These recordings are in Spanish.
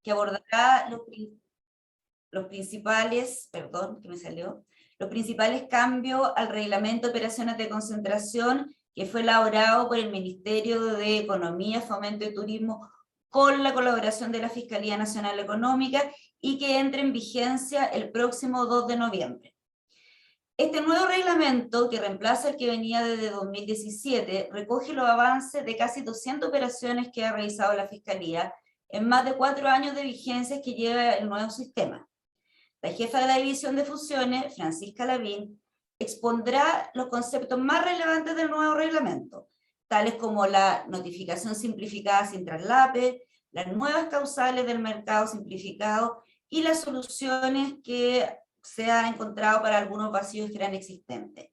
que abordará los principales, perdón, que me salió, los principales cambios al reglamento de operaciones de concentración que fue elaborado por el Ministerio de Economía, Fomento y Turismo con la colaboración de la Fiscalía Nacional Económica y que entre en vigencia el próximo 2 de noviembre. Este nuevo reglamento, que reemplaza el que venía desde 2017, recoge los avances de casi 200 operaciones que ha realizado la Fiscalía en más de 4 años de vigencia que lleva el nuevo sistema. La jefa de la División de Fusiones, Francisca Lavín, expondrá los conceptos más relevantes del nuevo reglamento, tales como la notificación simplificada sin traslape, las nuevas causales del mercado simplificado y las soluciones que se han encontrado para algunos vacíos que eran existentes.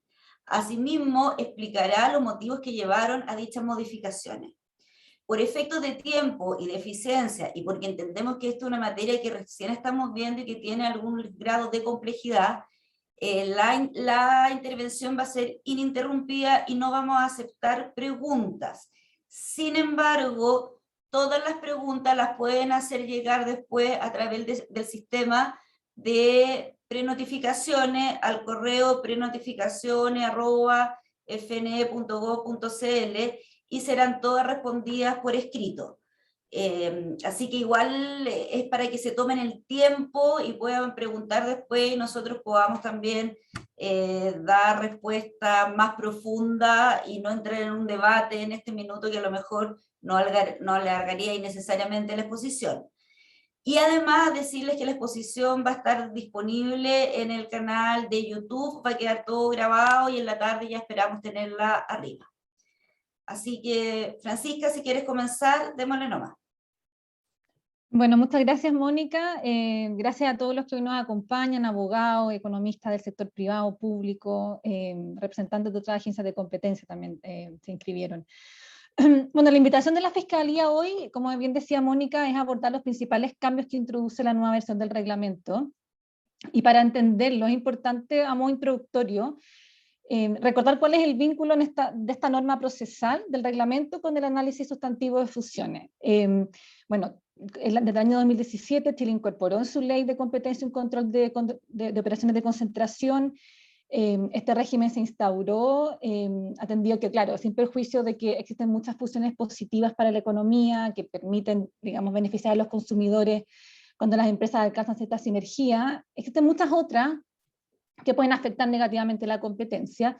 Asimismo, explicará los motivos que llevaron a dichas modificaciones. Por efectos de tiempo y de eficiencia, y porque entendemos que esto es una materia que recién estamos viendo y que tiene algún grado de complejidad, la intervención va a ser ininterrumpida y no vamos a aceptar preguntas. Sin embargo, todas las preguntas las pueden hacer llegar después a través del sistema de prenotificaciones al correo prenotificaciones@fne.gov.cl y serán todas respondidas por escrito. Así que igual es para que se tomen el tiempo y puedan preguntar después y nosotros podamos también dar respuesta más profunda y no entrar en un debate en este minuto que a lo mejor no alargaría innecesariamente la exposición. Y además decirles que la exposición va a estar disponible en el canal de YouTube, va a quedar todo grabado y en la tarde ya esperamos tenerla arriba. Así que, Francisca, si quieres comenzar, démosle nomás. Bueno, muchas gracias, Mónica. Gracias a todos los que hoy nos acompañan, abogados, economistas del sector privado, público, representantes de otras agencias de competencia también se inscribieron. Bueno, la invitación de la Fiscalía hoy, como bien decía Mónica, es abordar los principales cambios que introduce la nueva versión del reglamento. Y para entenderlo es importante, a modo introductorio, recordar cuál es el vínculo de esta norma procesal del reglamento con el análisis sustantivo de fusiones. Bueno, desde el año 2017 Chile incorporó en su ley de competencia un control de operaciones de concentración. Este régimen se instauró, atendido que, claro, sin perjuicio de que existen muchas fusiones positivas para la economía, que permiten, digamos, beneficiar a los consumidores cuando las empresas alcanzan cierta sinergia, existen muchas otras que pueden afectar negativamente la competencia,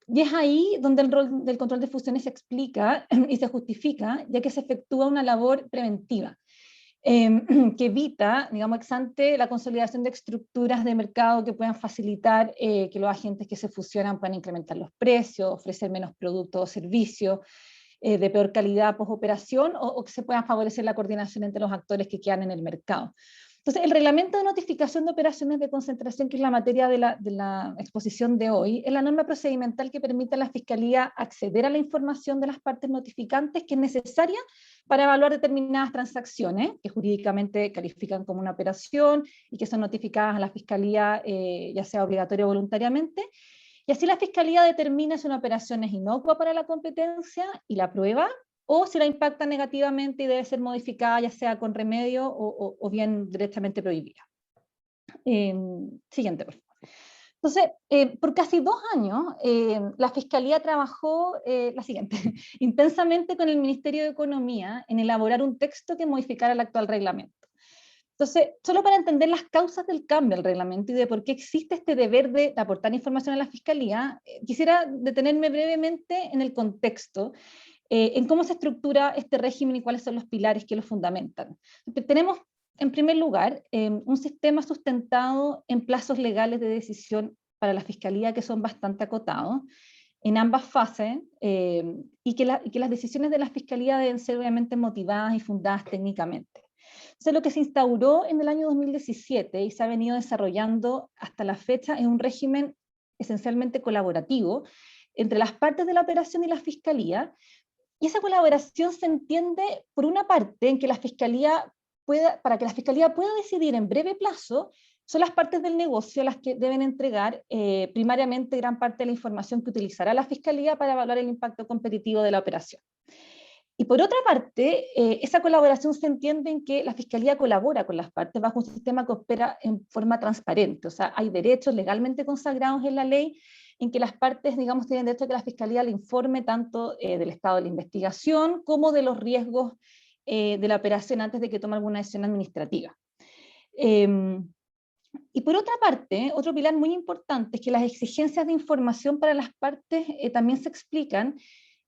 y es ahí donde el rol del control de fusiones se explica y se justifica, ya que se efectúa una labor preventiva, que evita, digamos, ex ante la consolidación de estructuras de mercado que puedan facilitar que los agentes que se fusionan puedan incrementar los precios, ofrecer menos productos o servicios de peor calidad posoperación, o que se puedan favorecer la coordinación entre los actores que quedan en el mercado. Entonces, el reglamento de notificación de operaciones de concentración, que es la materia de la exposición de hoy, es la norma procedimental que permite a la Fiscalía acceder a la información de las partes notificantes que es necesaria para evaluar determinadas transacciones que jurídicamente califican como una operación y que son notificadas a la Fiscalía, ya sea obligatorio o voluntariamente. Y así la Fiscalía determina si una operación es inocua para la competencia y la prueba, o si la impacta negativamente y debe ser modificada, ya sea con remedio o bien directamente prohibida. Siguiente, por favor. Entonces, por casi 2 años, la Fiscalía trabajó, la siguiente, intensamente con el Ministerio de Economía en elaborar un texto que modificara el actual reglamento. Entonces, solo para entender las causas del cambio del reglamento y de por qué existe este deber de aportar información a la Fiscalía, quisiera detenerme brevemente en el contexto, en cómo se estructura este régimen y cuáles son los pilares que lo fundamentan. Tenemos, en primer lugar, un sistema sustentado en plazos legales de decisión para la Fiscalía que son bastante acotados en ambas fases, y que las decisiones de la Fiscalía deben ser obviamente motivadas y fundadas técnicamente. Entonces, lo que se instauró en el año 2017 y se ha venido desarrollando hasta la fecha es un régimen esencialmente colaborativo entre las partes de la operación y la Fiscalía, y esa colaboración se entiende, por una parte, en que para que la Fiscalía pueda decidir en breve plazo, son las partes del negocio las que deben entregar primariamente gran parte de la información que utilizará la Fiscalía para evaluar el impacto competitivo de la operación. Y por otra parte, esa colaboración se entiende en que la Fiscalía colabora con las partes bajo un sistema que opera en forma transparente. O sea, hay derechos legalmente consagrados en la ley en que las partes, digamos, tienen derecho a que la Fiscalía le informe tanto del estado de la investigación como de los riesgos de la operación antes de que tome alguna decisión administrativa. Y por otra parte, otro pilar muy importante es que las exigencias de información para las partes también se explican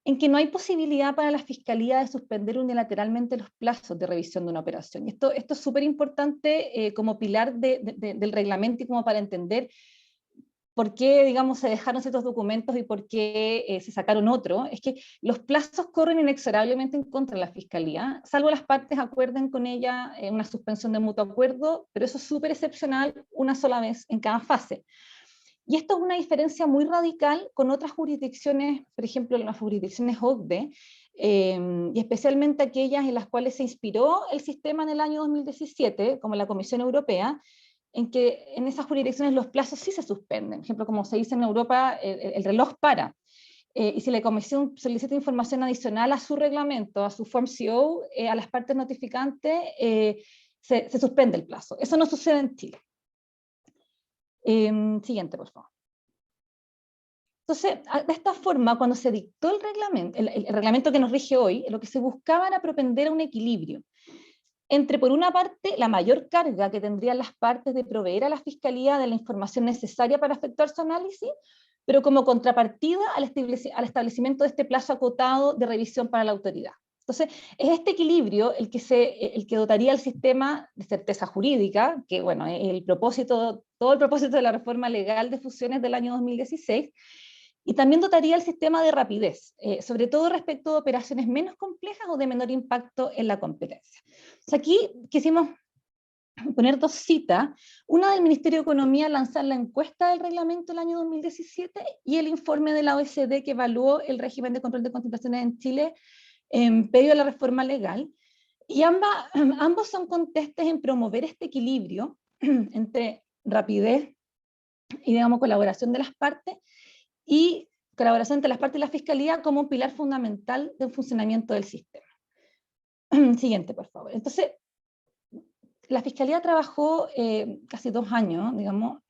en que no hay posibilidad para la Fiscalía de suspender unilateralmente los plazos de revisión de una operación. Esto es súper importante como pilar del reglamento y como para entender por qué, digamos, se dejaron ciertos documentos y por qué se sacaron otros. Es que los plazos corren inexorablemente en contra de la Fiscalía, salvo las partes acuerden con ella una suspensión de mutuo acuerdo, pero eso es súper excepcional, una sola vez en cada fase. Y esto es una diferencia muy radical con otras jurisdicciones, por ejemplo, las jurisdicciones OCDE, y especialmente aquellas en las cuales se inspiró el sistema en el año 2017, como la Comisión Europea, en que en esas jurisdicciones los plazos sí se suspenden. Por ejemplo, como se dice en Europa, el reloj para. Y si la Comisión solicita información adicional a su reglamento, a su Form CO, a las partes notificantes, se suspende el plazo. Eso no sucede en Chile. Siguiente, por favor. Entonces, de esta forma, cuando se dictó el reglamento que nos rige hoy, lo que se buscaba era propender a un equilibrio entre, por una parte, la mayor carga que tendrían las partes de proveer a la Fiscalía de la información necesaria para efectuar su análisis, pero como contrapartida al establecimiento de este plazo acotado de revisión para la autoridad. Entonces, es este equilibrio el que dotaría al sistema de certeza jurídica, que bueno, todo el propósito de la reforma legal de fusiones del año 2016, y también dotaría el sistema de rapidez, sobre todo respecto de operaciones menos complejas o de menor impacto en la competencia. O sea, aquí quisimos poner dos citas, una del Ministerio de Economía lanzar la encuesta del reglamento del año 2017 y el informe de la OECD que evaluó el régimen de control de concentraciones en Chile en medio de la reforma legal. Y ambos son contestes en promover este equilibrio entre rapidez y, digamos, colaboración de las partes, y colaboración entre las partes y la Fiscalía como un pilar fundamental del funcionamiento del sistema. Siguiente, por favor. Entonces, la Fiscalía trabajó casi 2 años, digamos,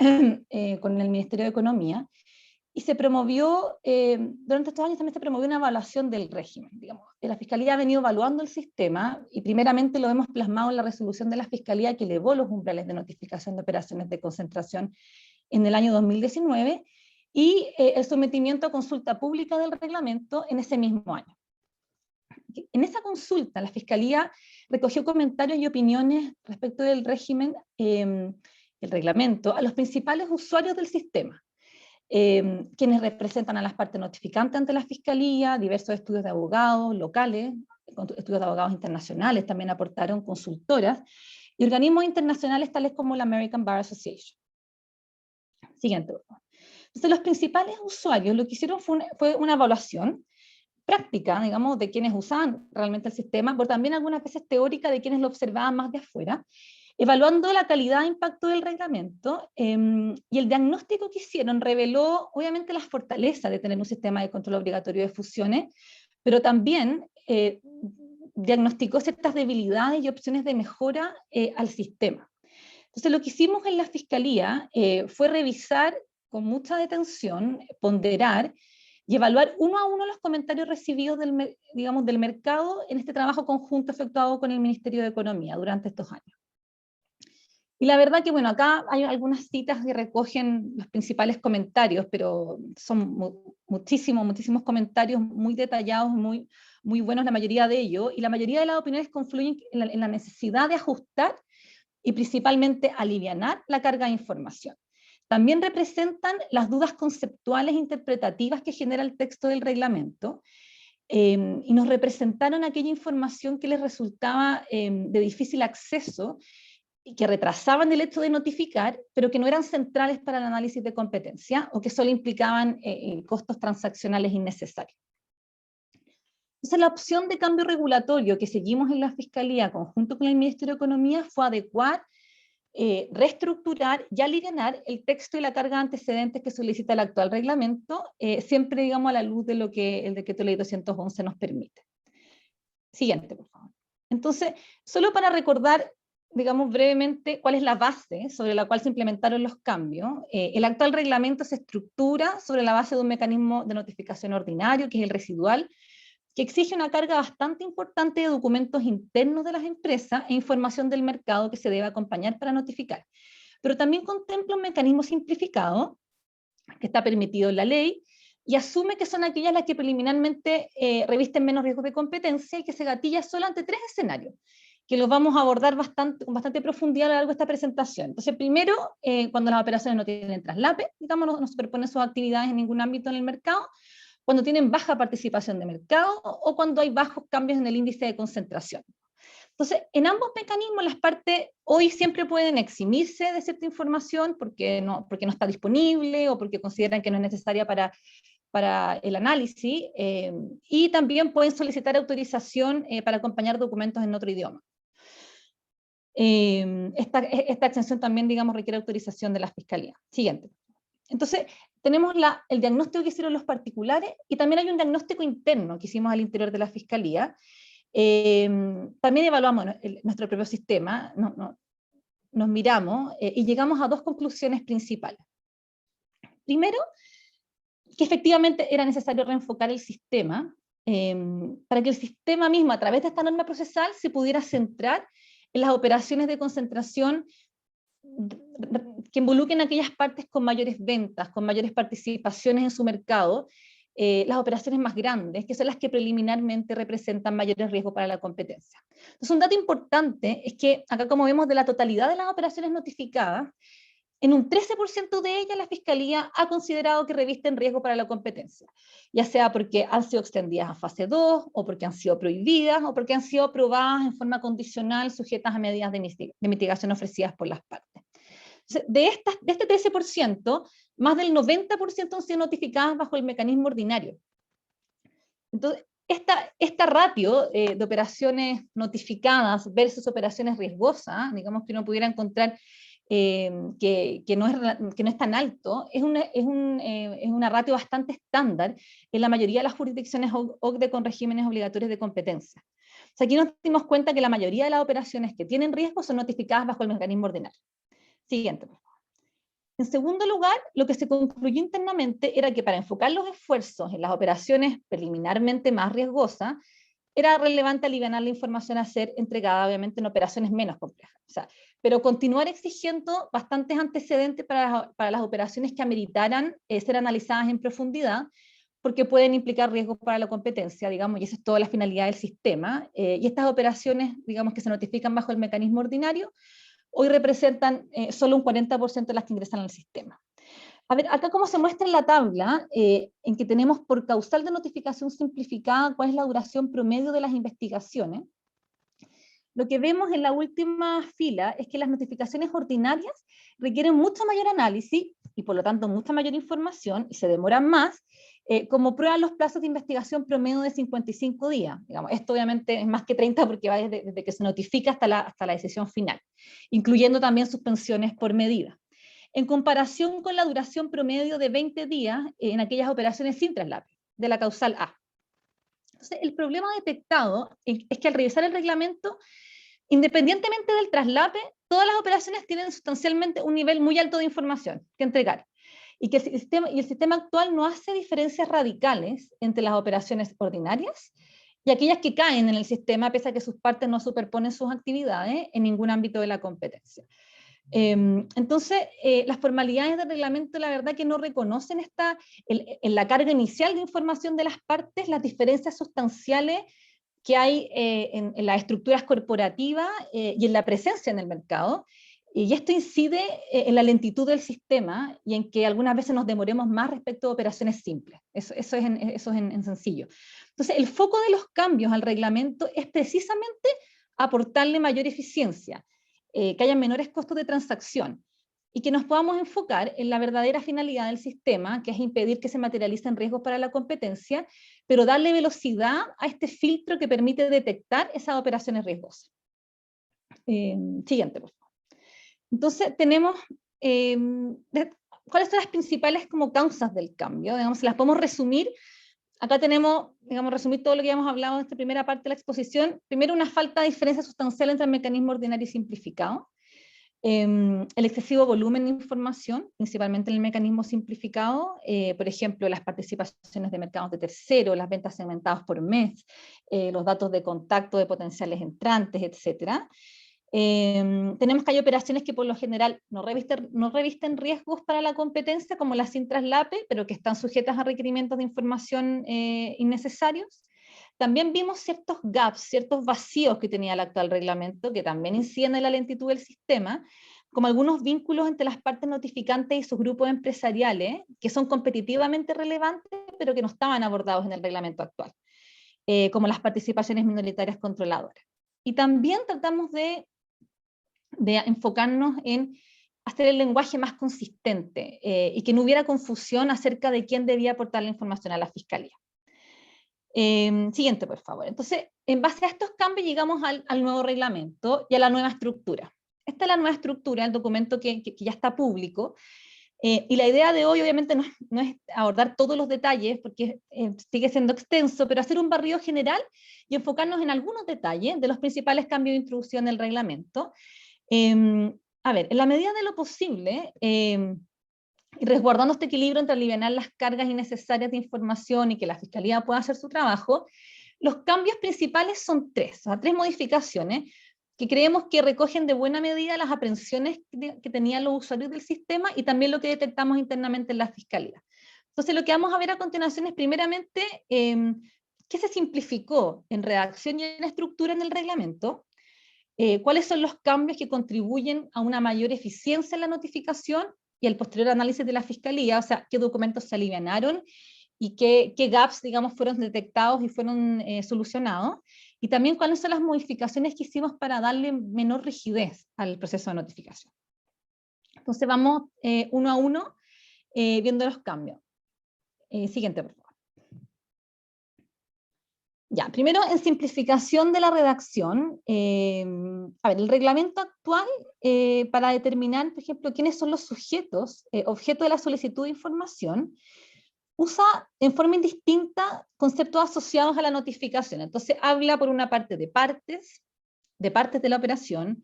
con el Ministerio de Economía, y se promovió, durante estos años también se promovió una evaluación del régimen, digamos. La Fiscalía ha venido evaluando el sistema, y primeramente lo hemos plasmado en la resolución de la Fiscalía que elevó los umbrales de notificación de operaciones de concentración en el año 2019, y el sometimiento a consulta pública del reglamento en ese mismo año. En esa consulta, la Fiscalía recogió comentarios y opiniones respecto del régimen, el reglamento, a los principales usuarios del sistema, quienes representan a las partes notificantes ante la Fiscalía, diversos estudios de abogados locales, estudios de abogados internacionales también aportaron, consultoras, y organismos internacionales tales como la American Bar Association. Siguiente, por favor. Entonces, los principales usuarios lo que hicieron fue una evaluación práctica, digamos, de quienes usaban realmente el sistema, pero también algunas veces teórica de quienes lo observaban más de afuera, evaluando la calidad de impacto del reglamento, y el diagnóstico que hicieron reveló obviamente las fortalezas de tener un sistema de control obligatorio de fusiones, pero también diagnosticó ciertas debilidades y opciones de mejora al sistema. Entonces, lo que hicimos en la Fiscalía fue revisar con mucha detención, ponderar y evaluar uno a uno los comentarios recibidos del mercado en este trabajo conjunto efectuado con el Ministerio de Economía durante estos años. Y la verdad que, bueno, acá hay algunas citas que recogen los principales comentarios, pero son muchísimos comentarios muy detallados, muy buenos la mayoría de ellos, y la mayoría de las opiniones confluyen en la necesidad de ajustar y principalmente alivianar la carga de información. También representan las dudas conceptuales e interpretativas que genera el texto del reglamento, y nos representaron aquella información que les resultaba de difícil acceso y que retrasaban el hecho de notificar, pero que no eran centrales para el análisis de competencia o que solo implicaban costos transaccionales innecesarios. Entonces, la opción de cambio regulatorio que seguimos en la Fiscalía conjunto con el Ministerio de Economía fue adecuar, reestructurar y alivianar el texto y la carga de antecedentes que solicita el actual reglamento, siempre, digamos, a la luz de lo que el decreto ley 211 nos permite. Siguiente, por favor. Entonces, solo para recordar, digamos brevemente, cuál es la base sobre la cual se implementaron los cambios. El actual reglamento se estructura sobre la base de un mecanismo de notificación ordinario, que es el residual, que exige una carga bastante importante de documentos internos de las empresas e información del mercado que se debe acompañar para notificar. Pero también contempla un mecanismo simplificado, que está permitido en la ley, y asume que son aquellas las que preliminarmente revisten menos riesgos de competencia y que se gatilla solo ante 3 escenarios, que los vamos a abordar con bastante profundidad a lo largo de esta presentación. Entonces, primero, cuando las operaciones no tienen traslape, digamos, no superponen sus actividades en ningún ámbito en el mercado, cuando tienen baja participación de mercado o cuando hay bajos cambios en el índice de concentración. Entonces, en ambos mecanismos las partes hoy siempre pueden eximirse de cierta información porque no está disponible o porque consideran que no es necesaria para el análisis, y también pueden solicitar autorización para acompañar documentos en otro idioma. Esta exención también, digamos, requiere autorización de la Fiscalía. Siguiente. Entonces, tenemos el diagnóstico que hicieron los particulares y también hay un diagnóstico interno que hicimos al interior de la Fiscalía. También evaluamos nuestro propio sistema, nos miramos y llegamos a 2 conclusiones principales. Primero, que efectivamente era necesario reenfocar el sistema para que el sistema mismo, a través de esta norma procesal, se pudiera centrar en las operaciones de concentración que involucren aquellas partes con mayores ventas, con mayores participaciones en su mercado, las operaciones más grandes, que son las que preliminarmente representan mayores riesgos para la competencia. Entonces, un dato importante es que acá, como vemos, de la totalidad de las operaciones notificadas, en un 13% de ellas la Fiscalía ha considerado que revisten riesgo para la competencia, ya sea porque han sido extendidas a fase 2, o porque han sido prohibidas, o porque han sido aprobadas en forma condicional, sujetas a medidas de mitigación ofrecidas por las partes. Entonces, de este 13%, más del 90% han sido notificadas bajo el mecanismo ordinario. Entonces, esta ratio de operaciones notificadas versus operaciones riesgosas, digamos que uno pudiera encontrar que no es tan alto, es una ratio bastante estándar en la mayoría de las jurisdicciones OCDE con regímenes obligatorios de competencia. O sea, aquí nos dimos cuenta que la mayoría de las operaciones que tienen riesgo son notificadas bajo el mecanismo ordinario. Siguiente, por favor. En segundo lugar, lo que se concluyó internamente era que para enfocar los esfuerzos en las operaciones preliminarmente más riesgosas, era relevante aliviar la información a ser entregada, obviamente, en operaciones menos complejas. O sea, pero continuar exigiendo bastantes antecedentes para las operaciones que ameritaran ser analizadas en profundidad, porque pueden implicar riesgos para la competencia, digamos, y esa es toda la finalidad del sistema. Y estas operaciones, digamos, que se notifican bajo el mecanismo ordinario, hoy representan solo un 40% de las que ingresan al sistema. A ver, acá como se muestra en la tabla, en que tenemos por causal de notificación simplificada cuál es la duración promedio de las investigaciones, lo que vemos en la última fila es que las notificaciones ordinarias requieren mucho mayor análisis y por lo tanto mucha mayor información y se demoran más, como prueban los plazos de investigación promedio de 55 días. Digamos, esto obviamente es más que 30 porque va desde que se notifica hasta la decisión final, incluyendo también suspensiones por medida, en comparación con la duración promedio de 20 días en aquellas operaciones sin traslape, de la causal A. Entonces, el problema detectado es que al revisar el reglamento, independientemente del traslape, todas las operaciones tienen sustancialmente un nivel muy alto de información que entregar, y que el sistema actual no hace diferencias radicales entre las operaciones ordinarias y aquellas que caen en el sistema, pese a que sus partes no superponen sus actividades en ningún ámbito de la competencia. Entonces, las formalidades del reglamento, la verdad que no reconocen en la carga inicial de información de las partes las diferencias sustanciales que hay en las estructuras corporativas y en la presencia en el mercado, y esto incide en la lentitud del sistema y en que algunas veces nos demoremos más respecto a operaciones simples. Eso es en sencillo. Entonces, el foco de los cambios al reglamento es precisamente aportarle mayor eficiencia, que haya menores costos de transacción, y que nos podamos enfocar en la verdadera finalidad del sistema, que es impedir que se materialicen riesgos para la competencia, pero darle velocidad a este filtro que permite detectar esas operaciones riesgosas. Siguiente, por favor. Entonces, tenemos, ¿cuáles son las principales como causas del cambio? Digamos, las podemos resumir acá tenemos, digamos, resumir todo lo que hemos hablado en esta primera parte de la exposición. Primero, una falta de diferencia sustancial entre el mecanismo ordinario y simplificado. El excesivo volumen de información, principalmente en el mecanismo simplificado, por ejemplo, las participaciones de mercados de terceros, las ventas segmentadas por mes, los datos de contacto de potenciales entrantes, etc. Tenemos que hay operaciones que por lo general no revisten riesgos para la competencia, como las sin traslape, pero que están sujetas a requerimientos de información innecesarios. También vimos ciertos gaps, ciertos vacíos que tenía el actual reglamento, que también inciden en la lentitud del sistema, como algunos vínculos entre las partes notificantes y sus grupos empresariales, que son competitivamente relevantes, pero que no estaban abordados en el reglamento actual, como las participaciones minoritarias controladoras. Y también tratamos de enfocarnos en hacer el lenguaje más consistente y que no hubiera confusión acerca de quién debía aportar la información a la Fiscalía. Siguiente, por favor. Entonces, en base a estos cambios llegamos al nuevo reglamento y a la nueva estructura. Esta es la nueva estructura, el documento que ya está público, y la idea de hoy obviamente no es abordar todos los detalles, porque sigue siendo extenso, pero hacer un barrido general y enfocarnos en algunos detalles de los principales cambios de introducción del reglamento. A ver, en la medida de lo posible, y resguardando este equilibrio entre aliviar las cargas innecesarias de información y que la Fiscalía pueda hacer su trabajo, los cambios principales son tres, o sea, tres modificaciones que creemos que recogen de buena medida las aprehensiones que tenían los usuarios del sistema y también lo que detectamos internamente en la Fiscalía. Entonces, lo que vamos a ver a continuación es primeramente qué se simplificó en redacción y en estructura en el reglamento, cuáles son los cambios que contribuyen a una mayor eficiencia en la notificación y el posterior análisis de la Fiscalía, o sea, qué documentos se alivianaron y qué gaps, digamos, fueron detectados y fueron solucionados, y también cuáles son las modificaciones que hicimos para darle menor rigidez al proceso de notificación. Entonces vamos uno a uno viendo los cambios. Siguiente, por favor. Ya, primero en simplificación de la redacción. A ver, el reglamento actual, para determinar, por ejemplo, quiénes son los sujetos, objeto de la solicitud de información, usa en forma indistinta conceptos asociados a la notificación. Entonces habla por una parte de partes de la operación,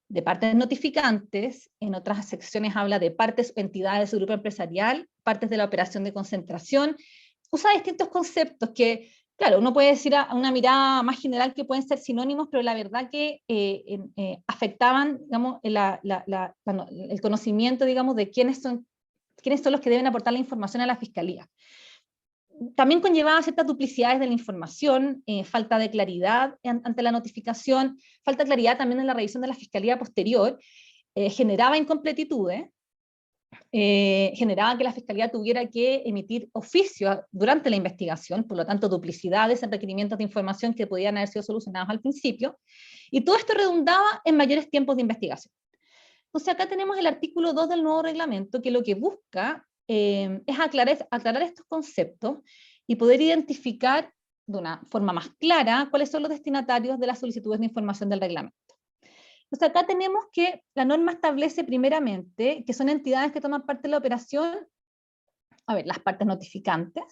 de partes notificantes, en otras secciones habla de partes o entidades de su grupo empresarial, partes de la operación de concentración, usa distintos conceptos que, claro, uno puede decir a una mirada más general que pueden ser sinónimos, pero la verdad que afectaban, digamos, el conocimiento, digamos, de quiénes son los que deben aportar la información a la Fiscalía. También conllevaba ciertas duplicidades de la información, falta de claridad ante la notificación, falta de claridad también en la revisión de la Fiscalía posterior, generaba incompletitudes, generaba que la Fiscalía tuviera que emitir oficio durante la investigación, por lo tanto duplicidades en requerimientos de información que podían haber sido solucionados al principio, y todo esto redundaba en mayores tiempos de investigación. Entonces acá tenemos el artículo 2 del nuevo reglamento, que lo que busca es aclarar estos conceptos y poder identificar de una forma más clara cuáles son los destinatarios de las solicitudes de información del reglamento. Entonces acá tenemos que la norma establece primeramente que son entidades que toman parte de la operación, a ver, las partes notificantes,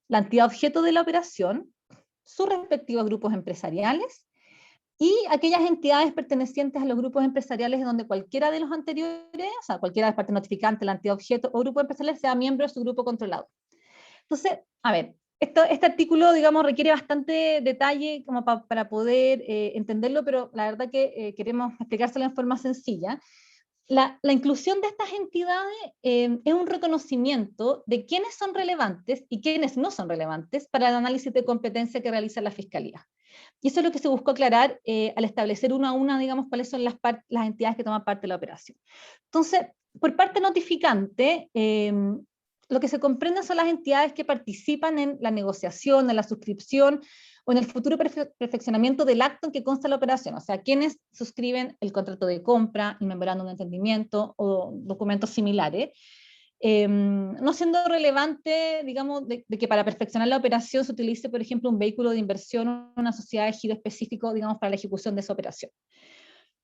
la entidad objeto de la operación, sus respectivos grupos empresariales, y aquellas entidades pertenecientes a los grupos empresariales donde cualquiera de los anteriores, o sea, cualquiera de las partes notificantes, la entidad objeto o grupo empresarial sea miembro de su grupo controlador. Entonces, a ver, este artículo, digamos, requiere bastante detalle como para poder entenderlo, pero la verdad que queremos explicárselo en forma sencilla. La inclusión de estas entidades es un reconocimiento de quiénes son relevantes y quiénes no son relevantes para el análisis de competencia que realiza la Fiscalía. Y eso es lo que se buscó aclarar al establecer una a una, digamos, cuáles son las entidades que toman parte de la operación. Entonces, por parte notificante, lo que se comprende son las entidades que participan en la negociación, en la suscripción o en el futuro perfeccionamiento del acto en que consta la operación, o sea, quienes suscriben el contrato de compra, el memorándum de entendimiento o documentos similares, no siendo relevante, digamos, de que para perfeccionar la operación se utilice, por ejemplo, un vehículo de inversión o una sociedad de giro específico, digamos, para la ejecución de esa operación.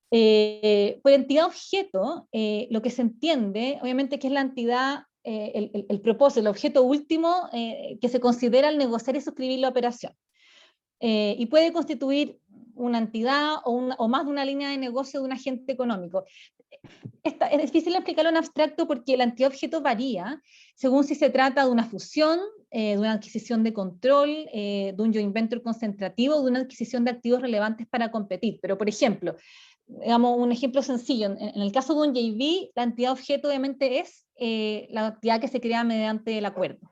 Por entidad objeto, lo que se entiende, obviamente, que es la entidad el propósito, el objeto último que se considera al negociar y suscribir la operación. Y puede constituir una entidad o más de una línea de negocio de un agente económico. Es difícil explicarlo en abstracto porque la entidad objeto varía según si se trata de una fusión, de una adquisición de control, de un joint venture concentrativo, de una adquisición de activos relevantes para competir. Pero, por ejemplo, digamos un ejemplo sencillo, en el caso de un JV, la entidad objeto obviamente es la entidad que se crea mediante el acuerdo.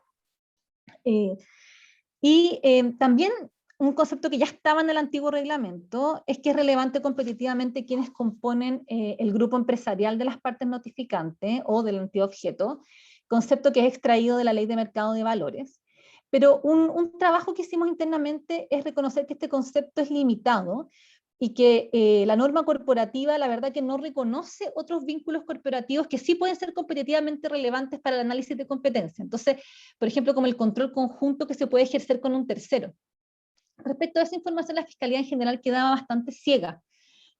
También un concepto que ya estaba en el antiguo reglamento es que es relevante competitivamente quienes componen el grupo empresarial de las partes notificantes o del entidad objeto, concepto que es extraído de la Ley de Mercado de Valores. Pero un trabajo que hicimos internamente es reconocer que este concepto es limitado y que la norma corporativa, la verdad que no reconoce otros vínculos corporativos que sí pueden ser competitivamente relevantes para el análisis de competencia. Entonces, por ejemplo, como el control conjunto que se puede ejercer con un tercero. Respecto a esa información, la Fiscalía en general quedaba bastante ciega.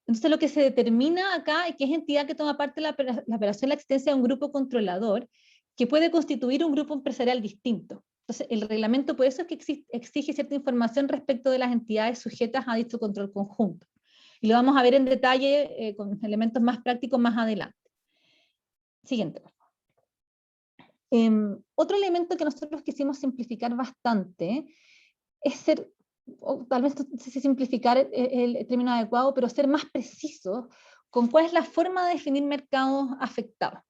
Entonces, lo que se determina acá es que es entidad que toma parte de la operación la existencia de un grupo controlador que puede constituir un grupo empresarial distinto. Entonces, el reglamento por eso es que exige cierta información respecto de las entidades sujetas a dicho control conjunto. Y lo vamos a ver en detalle con elementos más prácticos más adelante. Siguiente, por favor. Otro elemento que nosotros quisimos simplificar bastante es ser, o tal vez no sé si simplificar el término adecuado, pero ser más precisos con cuál es la forma de definir mercados afectados.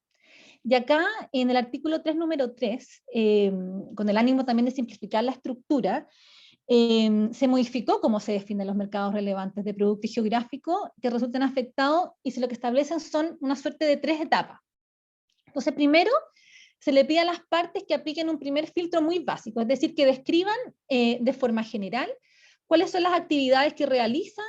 Y acá, en el artículo 3, número 3, con el ánimo también de simplificar la estructura, se modificó cómo se definen los mercados relevantes de producto y geográfico que resulten afectados, y lo que establecen son una suerte de 3 etapas. Entonces, primero, se le pide a las partes que apliquen un primer filtro muy básico, es decir, que describan de forma general cuáles son las actividades que realizan,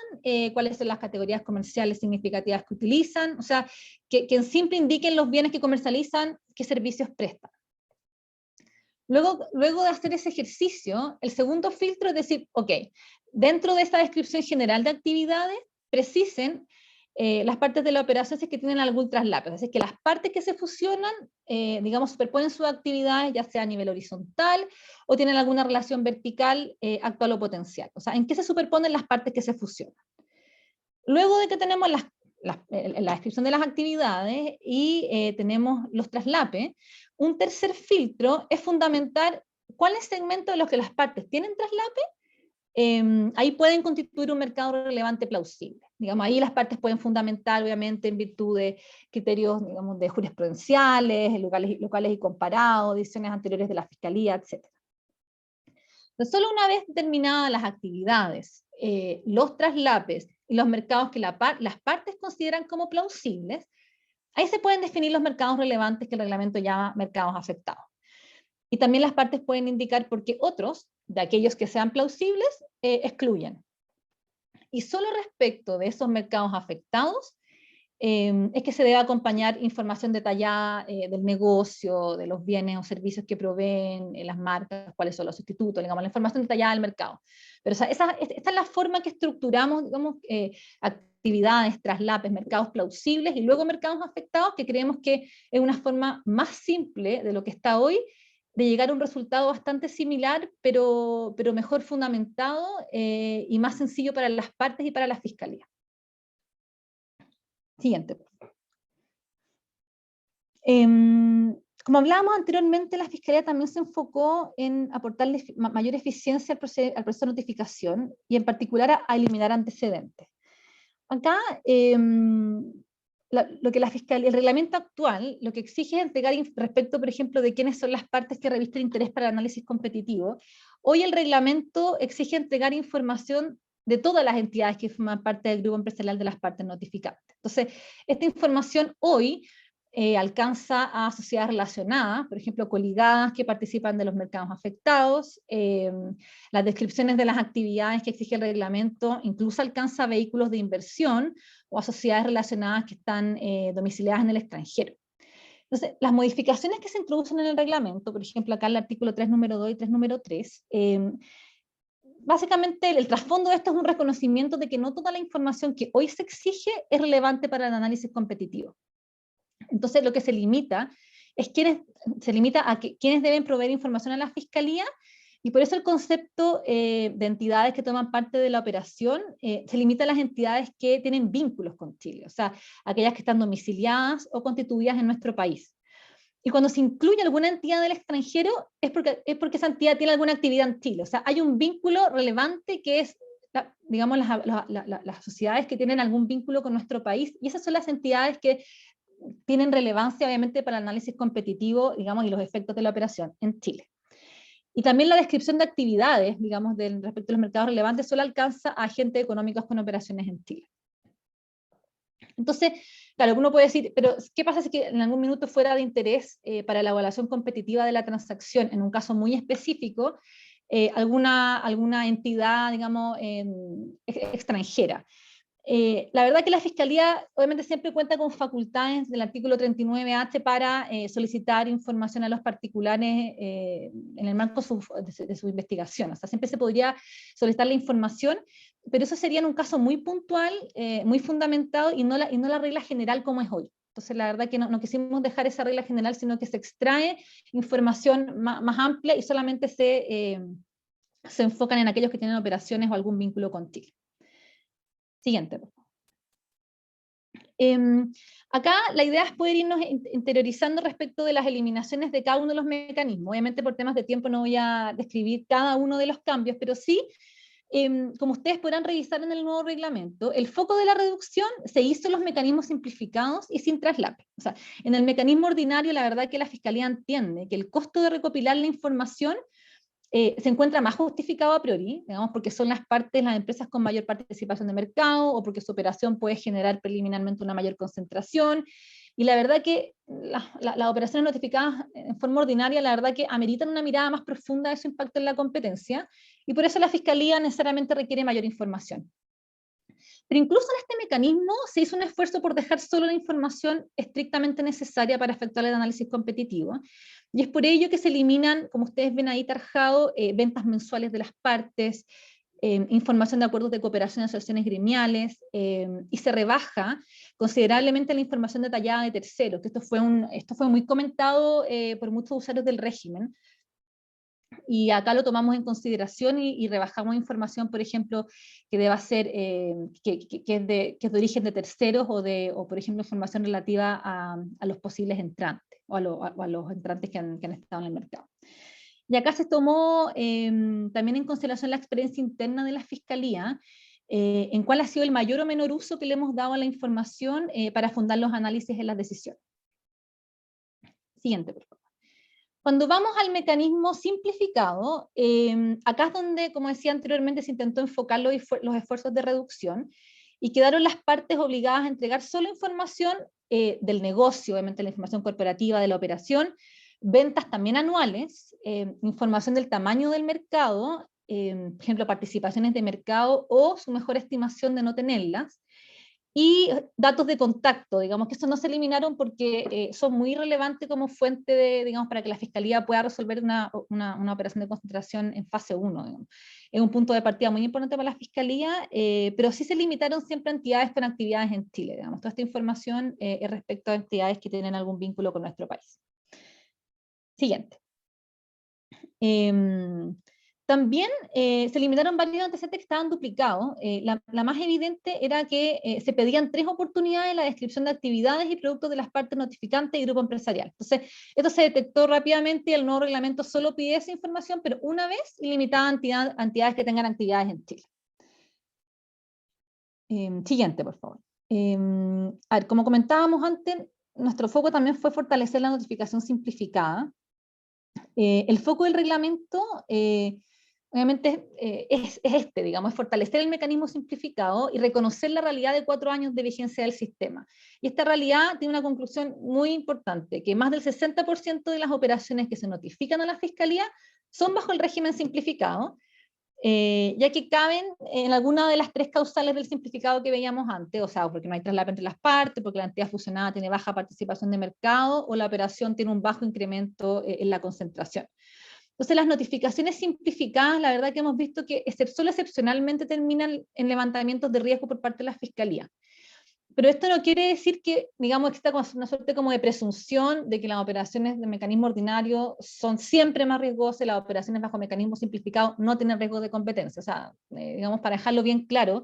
cuáles son las categorías comerciales significativas que utilizan, o sea, que en simple indiquen los bienes que comercializan, qué servicios prestan. Luego de hacer ese ejercicio, el segundo filtro es decir, ok, dentro de esta descripción general de actividades, precisen las partes de la operación que tienen algún traslape, es decir, que las partes que se fusionan, digamos, superponen sus actividades, ya sea a nivel horizontal, o tienen alguna relación vertical, actual o potencial. O sea, ¿en qué se superponen las partes que se fusionan? Luego de que tenemos la descripción de las actividades y tenemos los traslapes, un tercer filtro es fundamentar cuáles segmentos de los que las partes tienen traslape, ahí pueden constituir un mercado relevante plausible. Digamos, ahí las partes pueden fundamentar, obviamente, en virtud de criterios, digamos, de jurisprudenciales, locales y comparados, decisiones anteriores de la Fiscalía, etc. Entonces, solo una vez terminadas las actividades, los traslapes y los mercados que las partes consideran como plausibles, ahí se pueden definir los mercados relevantes que el reglamento llama mercados afectados. Y también las partes pueden indicar por qué otros, de aquellos que sean plausibles, excluyen. Y solo respecto de esos mercados afectados, es que se debe acompañar información detallada del negocio, de los bienes o servicios que proveen, las marcas, cuáles son los sustitutos, digamos, la información detallada del mercado. Pero o sea, esta es la forma que estructuramos, digamos, actividades, traslapes, mercados plausibles y luego mercados afectados, que creemos que es una forma más simple de lo que está hoy, de llegar a un resultado bastante similar, pero mejor fundamentado y más sencillo para las partes y para la Fiscalía. Siguiente. Como hablábamos anteriormente, la Fiscalía también se enfocó en aportarle mayor eficiencia al proceso de notificación y en particular a eliminar antecedentes. Acá, lo que la Fiscalía, el reglamento actual, lo que exige es entregar respecto, por ejemplo, de quiénes son las partes que revisten interés para el análisis competitivo. Hoy el reglamento exige entregar información de todas las entidades que forman parte del grupo empresarial de las partes notificantes. Entonces, esta información hoy alcanza a sociedades relacionadas, por ejemplo, coligadas que participan de los mercados afectados, las descripciones de las actividades que exige el reglamento, incluso alcanza a vehículos de inversión o a sociedades relacionadas que están domiciliadas en el extranjero. Entonces, las modificaciones que se introducen en el reglamento, por ejemplo, acá el artículo 3, número 2 y 3, número 3, básicamente el trasfondo de esto es un reconocimiento de que no toda la información que hoy se exige es relevante para el análisis competitivo. Entonces lo que se limita se limita a quienes deben proveer información a la Fiscalía, y por eso el concepto de entidades que toman parte de la operación se limita a las entidades que tienen vínculos con Chile, o sea, aquellas que están domiciliadas o constituidas en nuestro país. Y cuando se incluye alguna entidad del extranjero, es porque esa entidad tiene alguna actividad en Chile. O sea, hay un vínculo relevante que es, digamos, las sociedades que tienen algún vínculo con nuestro país, y esas son las entidades que tienen relevancia, obviamente, para el análisis competitivo, digamos, y los efectos de la operación en Chile. Y también la descripción de actividades, digamos, respecto a los mercados relevantes, solo alcanza a agentes económicos con operaciones en Chile. Entonces, claro, uno puede decir, pero ¿qué pasa si que en algún minuto fuera de interés para la evaluación competitiva de la transacción, en un caso muy específico, alguna entidad, digamos, extranjera? La verdad que la Fiscalía obviamente siempre cuenta con facultades del artículo 39H para solicitar información a los particulares en el marco de su investigación. O sea, siempre se podría solicitar la información, pero eso sería en un caso muy puntual, muy fundamentado, y no la regla general como es hoy. Entonces, la verdad que no quisimos dejar esa regla general, sino que se extrae información más amplia y solamente se enfocan en aquellos que tienen operaciones o algún vínculo con Chile. Siguiente. Acá la idea es poder irnos interiorizando respecto de las eliminaciones de cada uno de los mecanismos. Obviamente por temas de tiempo no voy a describir cada uno de los cambios, pero sí, como ustedes podrán revisar en el nuevo reglamento, el foco de la reducción se hizo en los mecanismos simplificados y sin traslape. O sea, en el mecanismo ordinario, la verdad que la Fiscalía entiende que el costo de recopilar la información se encuentra más justificado a priori, digamos, porque son las empresas con mayor participación de mercado, o porque su operación puede generar preliminarmente una mayor concentración, y la verdad que las operaciones notificadas en forma ordinaria, la verdad que ameritan una mirada más profunda de su impacto en la competencia, y por eso la Fiscalía necesariamente requiere mayor información. Pero incluso en este mecanismo se hizo un esfuerzo por dejar solo la información estrictamente necesaria para efectuar el análisis competitivo, y es por ello que se eliminan, como ustedes ven ahí tarjado, ventas mensuales de las partes, información de acuerdos de cooperación y asociaciones gremiales, y se rebaja considerablemente la información detallada de terceros, que esto fue muy comentado por muchos usuarios del régimen, y acá lo tomamos en consideración y rebajamos información, por ejemplo, que deba ser, que es de origen de terceros, o por ejemplo, información relativa a los posibles entrantes, o a los entrantes que han estado en el mercado. Y acá se tomó también en consideración la experiencia interna de la Fiscalía, en cuál ha sido el mayor o menor uso que le hemos dado a la información para fundar los análisis en las decisiones. Siguiente, por favor. Cuando vamos al mecanismo simplificado, acá es donde, como decía anteriormente, se intentó enfocar los esfuerzos de reducción, y quedaron las partes obligadas a entregar solo información del negocio, obviamente la información corporativa de la operación, ventas también anuales, información del tamaño del mercado, por ejemplo, participaciones de mercado o su mejor estimación de no tenerlas, y datos de contacto, digamos que estos no se eliminaron porque son muy relevantes como fuente digamos, para que la Fiscalía pueda resolver una operación de concentración en fase 1. Digamos. Es un punto de partida muy importante para la Fiscalía, pero sí se limitaron siempre a entidades con actividades en Chile. Digamos. Toda esta información es respecto a entidades que tienen algún vínculo con nuestro país. Siguiente. También se eliminaron varios antecedentes que estaban duplicados. La más evidente era que se pedían 3 oportunidades en la descripción de actividades y productos de las partes notificantes y grupo empresarial. Entonces, esto se detectó rápidamente, y el nuevo reglamento solo pide esa información, pero una vez, y limitada a entidades que tengan actividades en Chile. Siguiente, por favor. A ver, como comentábamos antes, nuestro foco también fue fortalecer la notificación simplificada. El foco del reglamento obviamente es digamos, es fortalecer el mecanismo simplificado y reconocer la realidad de 4 años de vigencia del sistema. Y esta realidad tiene una conclusión muy importante, que más del 60% de las operaciones que se notifican a la Fiscalía son bajo el régimen simplificado, ya que caben en alguna de las 3 causales del simplificado que veíamos antes, o sea, porque no hay traslape entre las partes, porque la entidad fusionada tiene baja participación de mercado, o la operación tiene un bajo incremento en la concentración. Entonces las notificaciones simplificadas, la verdad que hemos visto que solo excepcionalmente terminan en levantamientos de riesgo por parte de la Fiscalía. Pero esto no quiere decir que, digamos, exista una suerte como de presunción de que las operaciones de mecanismo ordinario son siempre más riesgosas, las operaciones bajo mecanismo simplificado no tienen riesgo de competencia. O sea, digamos, para dejarlo bien claro,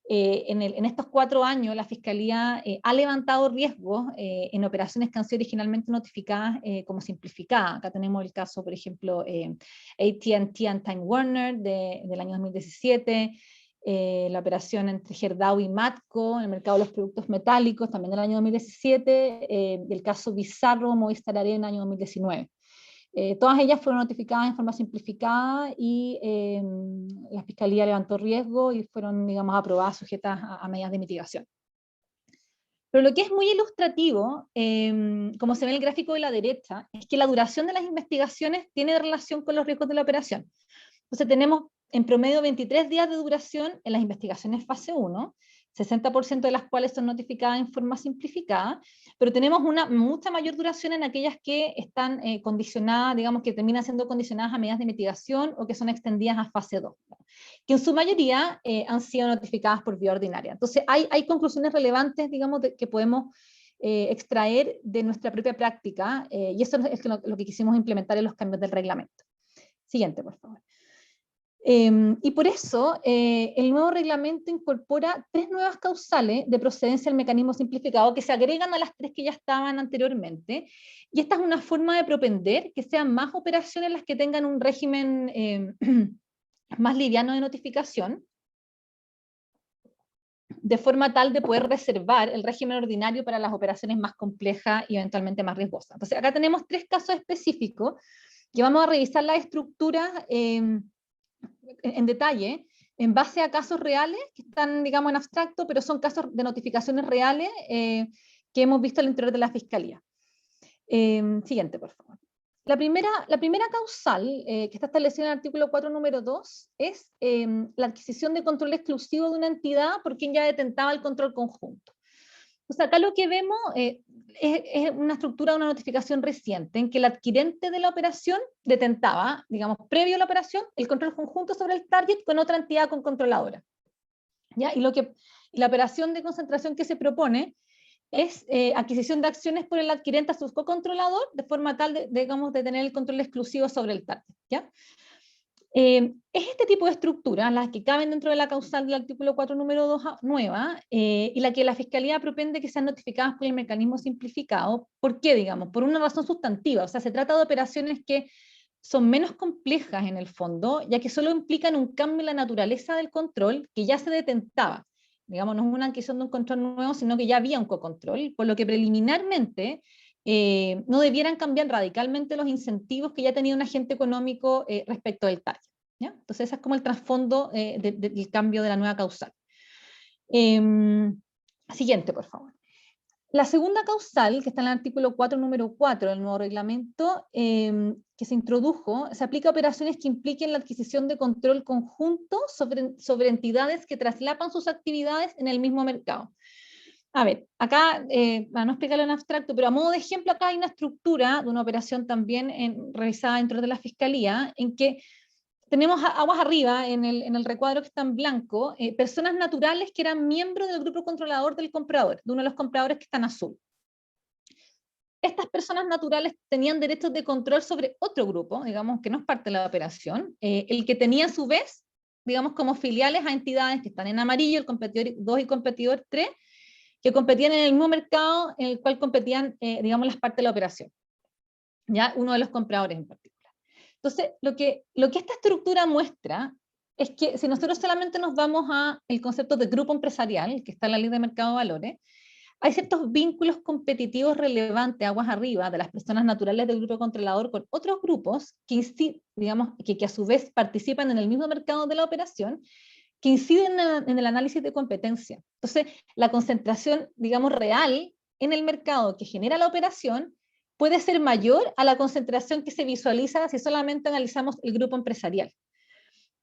en estos 4 años la Fiscalía ha levantado riesgos en operaciones que han sido originalmente notificadas como simplificadas. Acá tenemos el caso, por ejemplo, AT&T and Time Warner del año 2017, la operación entre Gerdau y Matco en el mercado de los productos metálicos, también del año 2017, el caso Bizarro, Movistar Arena, año 2019. Todas ellas fueron notificadas en forma simplificada y la Fiscalía levantó riesgo y fueron, digamos, aprobadas sujetas a medidas de mitigación. Pero lo que es muy ilustrativo, como se ve en el gráfico de la derecha, es que la duración de las investigaciones tiene relación con los riesgos de la operación. Entonces tenemos en promedio 23 días de duración en las investigaciones fase 1, 60% de las cuales son notificadas en forma simplificada, pero tenemos una mucha mayor duración en aquellas que están condicionadas, digamos que terminan siendo condicionadas a medidas de mitigación o que son extendidas a fase 2, que en su mayoría han sido notificadas por vía ordinaria. Entonces hay conclusiones relevantes, digamos, que podemos extraer de nuestra propia práctica, y eso es lo que quisimos implementar en los cambios del reglamento. Siguiente, por favor. Y por eso el nuevo reglamento incorpora 3 nuevas causales de procedencia al mecanismo simplificado que se agregan a las 3 que ya estaban anteriormente, y esta es una forma de propender que sean más operaciones las que tengan un régimen más liviano de notificación, de forma tal de poder reservar el régimen ordinario para las operaciones más complejas y eventualmente más riesgosas. Entonces acá tenemos 3 casos específicos que vamos a revisar las estructuras en detalle, en base a casos reales, que están, digamos, en abstracto, pero son casos de notificaciones reales que hemos visto al interior de la Fiscalía. Siguiente, por favor. La primera causal, que está establecida en el artículo 4, número 2, es la adquisición de control exclusivo de una entidad por quien ya detentaba el control conjunto. O sea, acá lo que vemos es una estructura de una notificación reciente en que el adquirente de la operación detentaba, digamos, previo a la operación, el control conjunto sobre el target con otra entidad con controladora. ¿Ya? Y la operación de concentración que se propone es adquisición de acciones por el adquirente a su cocontrolador, de forma tal digamos, de tener el control exclusivo sobre el target. ¿Ya? Es este tipo de estructuras las que caben dentro de la causal del artículo 4, número 2 nueva, y la que la Fiscalía propende que sean notificadas por el mecanismo simplificado. ¿Por qué, digamos? Por una razón sustantiva. O sea, se trata de operaciones que son menos complejas en el fondo, ya que solo implican un cambio en la naturaleza del control que ya se detentaba. Digamos, no es una adquisición de un control nuevo, sino que ya había un cocontrol, por lo que preliminarmente no debieran cambiar radicalmente los incentivos que ya tenía un agente económico respecto del target. ¿Ya? Entonces ese es como el trasfondo del cambio de la nueva causal. Siguiente, por favor. La segunda causal, que está en el artículo 4, número 4 del nuevo reglamento, que se introdujo, se aplica a operaciones que impliquen la adquisición de control conjunto sobre entidades que traslapan sus actividades en el mismo mercado. A ver, acá, para no explicarlo en abstracto, pero a modo de ejemplo, acá hay una estructura de una operación también realizada dentro de la Fiscalía, en que tenemos aguas arriba, en el recuadro que está en blanco, personas naturales que eran miembros del grupo controlador del comprador, de uno de los compradores que está en azul. Estas personas naturales tenían derechos de control sobre otro grupo, digamos, que no es parte de la operación, el que tenía a su vez, digamos, como filiales a entidades que están en amarillo, el competidor 2 y competidor 3, que competían en el mismo mercado en el cual competían, digamos, las partes de la operación. ¿Ya? Uno de los compradores en particular. Entonces, lo que esta estructura muestra es que si nosotros solamente nos vamos al concepto de grupo empresarial, que está en la Ley de Mercado de Valores, hay ciertos vínculos competitivos relevantes, aguas arriba, de las personas naturales del grupo controlador con otros grupos que, digamos, que a su vez participan en el mismo mercado de la operación, que inciden en el análisis de competencia. Entonces, la concentración, digamos, real en el mercado que genera la operación puede ser mayor a la concentración que se visualiza si solamente analizamos el grupo empresarial,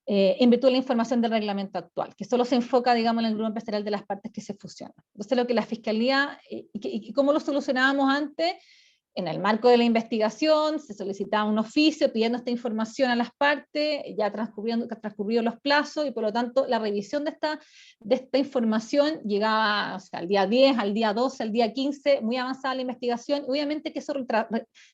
en virtud de la información del reglamento actual, que solo se enfoca, digamos, en el grupo empresarial de las partes que se fusionan. Entonces, lo que la Fiscalía, y cómo lo solucionábamos antes, en el marco de la investigación se solicitaba un oficio pidiendo esta información a las partes, ya transcurrido los plazos, y por lo tanto la revisión de esta información llegaba, o sea, al día 10, al día 12, al día 15, muy avanzada la investigación. Obviamente que eso